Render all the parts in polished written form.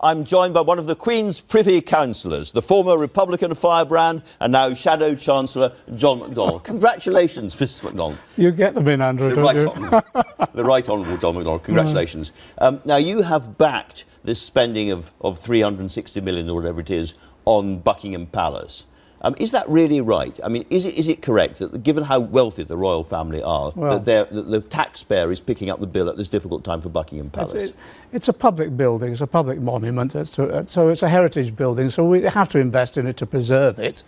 I'm joined by one of the Queen's Privy Councillors, the former Republican firebrand and now Shadow Chancellor, John McDonnell. Congratulations, Mr McDonnell. You get them in, Andrew, don't you? The Right Honourable John McDonnell. Congratulations. Now, you have backed this spending of 360 million or whatever it is on Buckingham Palace. Is that really right? I mean, is it correct that, given how wealthy the royal family are, that the taxpayer is picking up the bill at this difficult time for Buckingham Palace? It's a public building, it's a public monument, so it's a heritage building, so we have to invest in it to preserve it.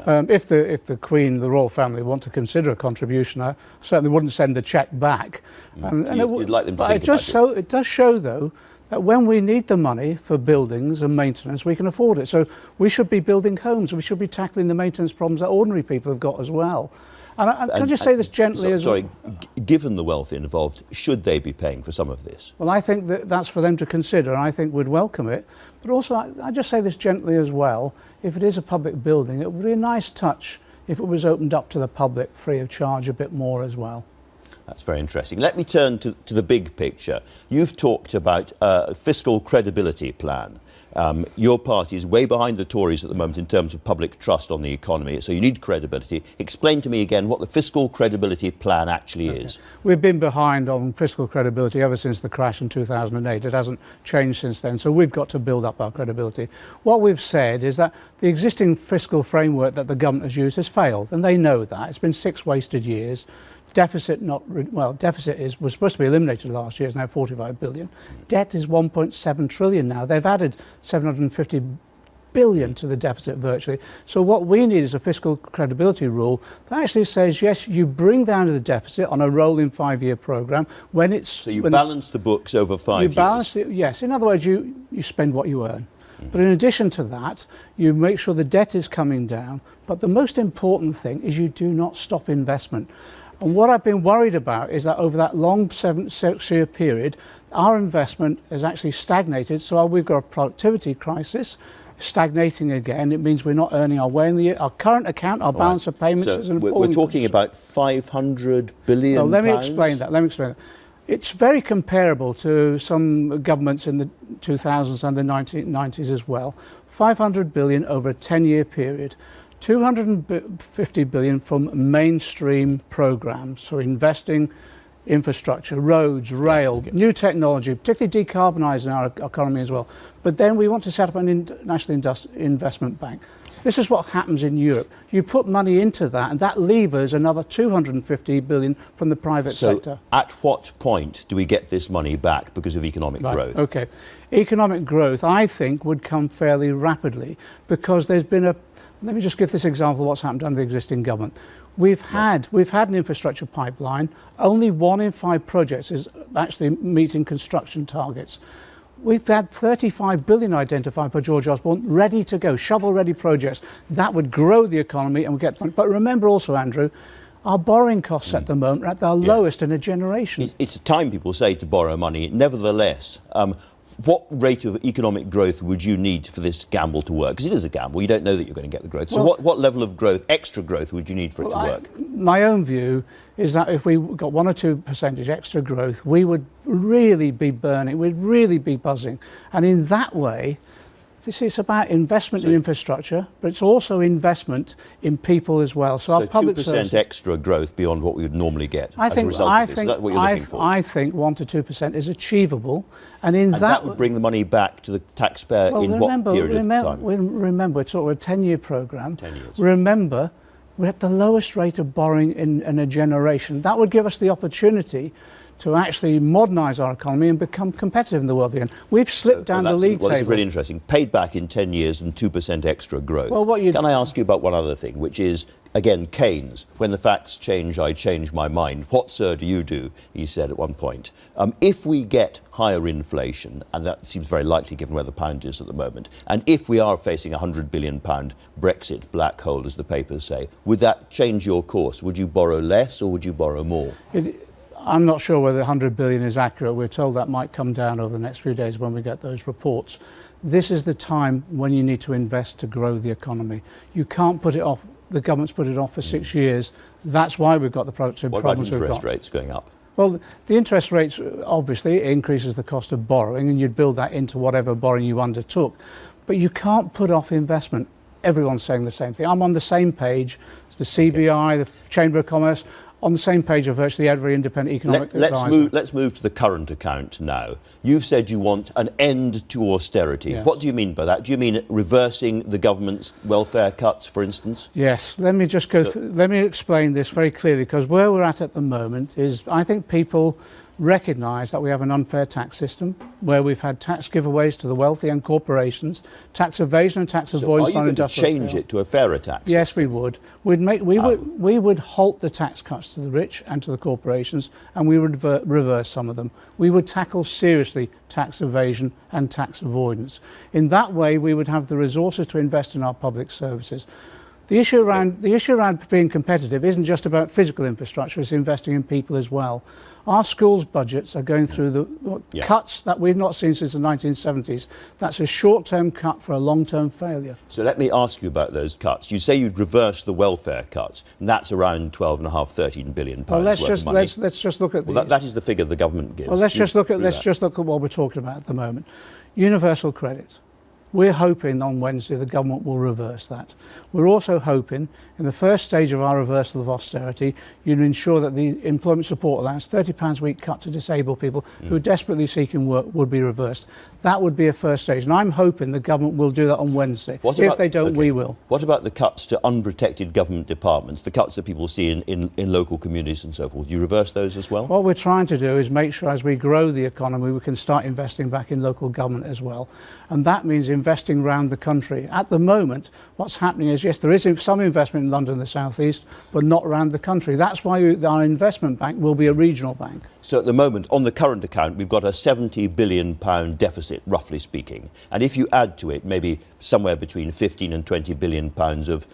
Yeah. If the Queen, the royal family, want to consider a contribution, I certainly wouldn't send the cheque back. You'd like them to think about it. It does show, though, that when we need the money for buildings and maintenance, we can afford it. So we should be building homes. We should be tackling the maintenance problems that ordinary people have got as well. And can I just say this gently as well? Given the wealth involved, should they be paying for some of this? Well, I think that's for them to consider, and I think we'd welcome it. But also, I just say this gently as well, if it is a public building, it would be a nice touch if it was opened up to the public free of charge a bit more as well. That's very interesting. Let me turn to the big picture. You've talked about a fiscal credibility plan. Your party is way behind the Tories at the moment in terms of public trust on the economy, so you need credibility. Explain to me again what the fiscal credibility plan actually is. We've been behind on fiscal credibility ever since the crash in 2008. It hasn't changed since then, so we've got to build up our credibility. What we've said is that the existing fiscal framework that the government has used has failed, and they know that. It's been 6 wasted years. Deficit was supposed to be eliminated last year. It's now 45 billion. Debt is 1.7 trillion now. They've added 750 billion to the deficit virtually. So what we need is a fiscal credibility rule that actually says, yes, you bring down the deficit on a rolling 5-year programme when it's... So you balance the books over 5 years? You balance it, yes. In other words, you spend what you earn. But in addition to that, you make sure the debt is coming down. But the most important thing is you do not stop investment. And what I've been worried about is that over that long 6-year period, our investment has actually stagnated. So we've got a productivity crisis, stagnating again. It means we're not earning our way in the year. Our current account, our balance of payments is an important... We're talking about 500 billion pounds? Let me explain that. It's very comparable to some governments in the 2000s and the 1990s as well. 500 billion over a 10-year period. 250 billion from mainstream programs, so investing infrastructure, roads, rail, new technology, particularly decarbonising our economy as well. But then we want to set up an international investment bank. This is what happens in Europe. You put money into that, and that levers another 250 billion from the private sector. At what point do we get this money back because of economic growth? Okay. Economic growth, I think, would come fairly rapidly because there's been a... Let me just give this example of what's happened under the existing government. We've had an infrastructure pipeline. Only 1 in 5 projects is actually meeting construction targets. We've had 35 billion identified by George Osborne, ready to go, shovel-ready projects. That would grow the economy and we'd get money. But remember also, Andrew, our borrowing costs at the moment are at their lowest in a generation. It's time, people say, to borrow money. Nevertheless, what rate of economic growth would you need for this gamble to work? Because it is a gamble. You don't know that you're going to get the growth. So what level of growth, extra growth, would you need for it to work? My own view is that if we got 1 or 2% extra growth, we would really be burning, we'd really be buzzing. And in that way, this is about investment in infrastructure, but it's also investment in people as well. So our public 2% extra growth beyond what we would normally get as a result of this. Is that what you're looking for? I think 1 to 2% is achievable. And that would bring the money back to the taxpayer in what period of time? Remember, it's sort of a 10-year programme. 10 years. Remember, we're at the lowest rate of borrowing in a generation. That would give us the opportunity to actually modernise our economy and become competitive in the world again. We've slipped down the league table. This is really interesting. Paid back in 10 years and 2% extra growth. Can I ask you about one other thing, which is, again, Keynes. When the facts change, I change my mind. What, sir, do you do? He said at one point. If we get higher inflation, and that seems very likely given where the pound is at the moment, and if we are facing a £100 billion Brexit black hole, as the papers say, would that change your course? Would you borrow less or would you borrow more? I'm not sure whether 100 billion is accurate. We're told that might come down over the next few days when we get those reports. This is the time when you need to invest to grow the economy. You can't put it off. The government's put it off for 6 years. That's why we've got the productive problems we've got. What about interest rates going up? Well, the interest rates, obviously, increases the cost of borrowing, and you'd build that into whatever borrowing you undertook. But you can't put off investment. Everyone's saying the same thing. I'm on the same page as the CBI, the Chamber of Commerce, on the same page of virtually every independent economic advisor. Let's move to the current account now. You've said you want an end to austerity. Yes. What do you mean by that? Do you mean reversing the government's welfare cuts, for instance? Yes. Let me just let me explain this very clearly, because where we're at the moment is, I think people recognise that we have an unfair tax system where we've had tax giveaways to the wealthy and corporations, tax evasion and tax avoidance on industrial scale. Are you going to change it to a fairer tax system? Yes, we would. We would halt the tax cuts to the rich and to the corporations, and we would reverse some of them. We would tackle seriously tax evasion and tax avoidance. In that way, we would have the resources to invest in our public services. The issue around being competitive isn't just about physical infrastructure, it's investing in people as well. Our schools' budgets are going through the cuts that we've not seen since the 1970s. That's a short-term cut for a long-term failure. So let me ask you about those cuts. You say you'd reverse the welfare cuts, and that's around 12.5, 13 billion pounds worth of money. Let's just look at these. That is the figure the government gives. Well, let's just look at what we're talking about at the moment. Universal credit. We're hoping on Wednesday the government will reverse that. We're also hoping in the first stage of our reversal of austerity, you'd ensure that the employment support allowance, £30 a week cut to disabled people who are desperately seeking work, would be reversed. That would be a first stage, and I'm hoping the government will do that on Wednesday. If they don't, we will. What about the cuts to unprotected government departments, the cuts that people see in local communities and so forth? Do you reverse those as well? What we're trying to do is make sure as we grow the economy, we can start investing back in local government as well. And that means investing around the country. At the moment, what's happening is, yes, there is some investment in London and the South East, but not around the country. That's why our investment bank will be a regional bank. So at the moment, on the current account, we've got a £70 billion deficit, roughly speaking. And if you add to it maybe somewhere between 15 and 20 billion pounds of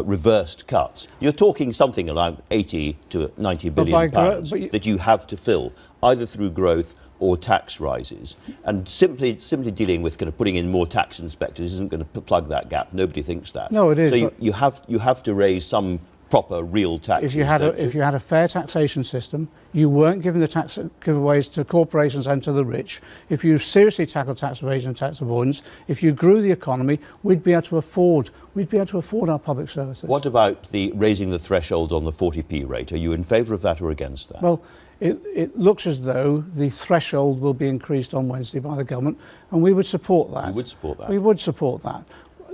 reversed cuts, you're talking something around 80 to 90 billion pounds that you have to fill, either through growth or tax rises. And simply dealing with kind of putting in more tax inspectors isn't going to plug that gap. Nobody thinks that. No, it is. So you have to raise some proper real taxes. If you had a fair taxation system, you weren't giving the tax giveaways to corporations and to the rich. If you seriously tackled tax evasion and tax avoidance, if you grew the economy, we'd be able to afford our public services. What about raising the threshold on the 40p rate? Are you in favour of that or against that? Well, it looks as though the threshold will be increased on Wednesday by the government, and we would support that. You would support that? We would support that.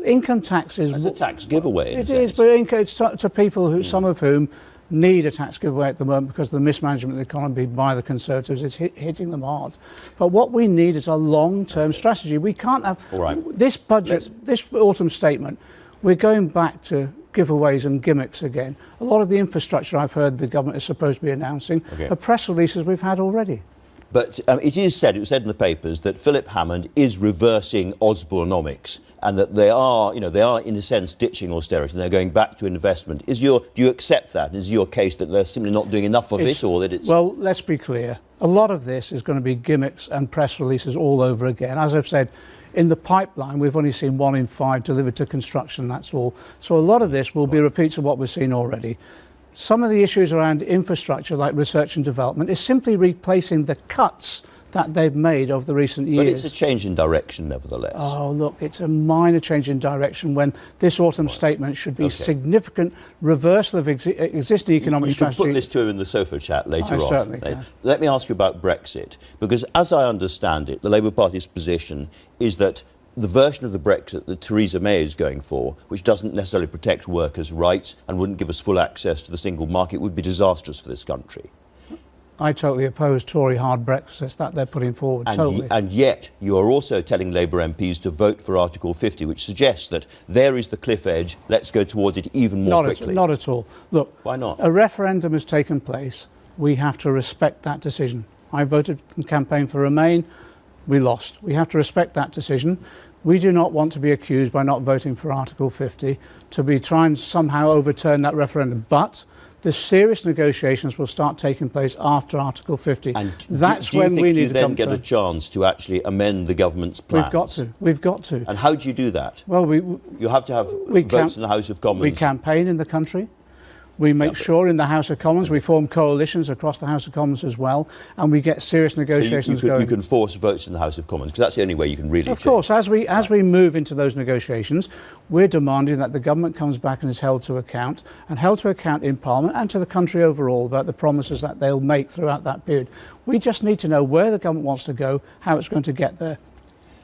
Income tax is... As a tax giveaway, It is, but it's to people who, some of whom need a tax giveaway at the moment because of the mismanagement of the economy by the Conservatives. It's hitting them hard. But what we need is a long-term strategy. We can't have... All right. This budget, this autumn statement, we're going back to giveaways and gimmicks again. A lot of the infrastructure I've heard the government is supposed to be announcing are press releases we've had already. But it was said in the papers that Philip Hammond is reversing Osborneonomics, and that they are in a sense ditching austerity and they're going back to investment. Do you accept that? Is your case that they're simply not doing enough of it, or that it's... Well, let's be clear. A lot of this is going to be gimmicks and press releases all over again. As I've said, in the pipeline, we've only seen 1 in 5 delivered to construction, that's all. So a lot of this will be repeats of what we've seen already. Some of the issues around infrastructure, like research and development, is simply replacing the cuts that they've made over the recent years. But it's a change in direction, nevertheless. Oh, look, it's a minor change in direction when this autumn statement should be significant reversal of existing economic strategy. You can put this to him in the sofa chat later on. I certainly can. Let me ask you about Brexit, because as I understand it, the Labour Party's position is that the version of the Brexit that Theresa May is going for, which doesn't necessarily protect workers' rights and wouldn't give us full access to the single market, would be disastrous for this country. I totally oppose Tory hard Brexit that they're putting forward, totally. And yet, you are also telling Labour MPs to vote for Article 50, which suggests that there is the cliff edge, let's go towards it even more quickly. Not at all. Look, why not? A referendum has taken place. We have to respect that decision. I voted and campaigned for Remain. We lost. We have to respect that decision. We do not want to be accused by not voting for Article 50 to be trying to somehow overturn that referendum. But the serious negotiations will start taking place after Article 50. And that's do you when think we need you to then get a chance to actually amend the government's plans? We've got to. And how do you do that? Well, you have to have votes in the House of Commons. We campaign in the country. We make sure in the House of Commons we form coalitions across the House of Commons as well, and we get serious negotiations going. You can force votes in the House of Commons, because that's the only way you can really change. Of course, as we move into those negotiations, we're demanding that the government comes back and is held to account in Parliament and to the country overall about the promises that they'll make throughout that period. We just need to know where the government wants to go, how it's going to get there.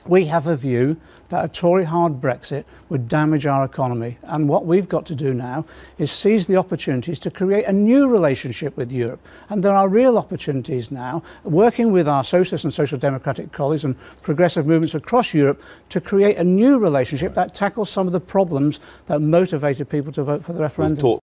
We have a view that a Tory hard Brexit would damage our economy, and what we've got to do now is seize the opportunities to create a new relationship with Europe. And there are real opportunities now, working with our socialist and social democratic colleagues and progressive movements across Europe, to create a new relationship that tackles some of the problems that motivated people to vote for the referendum.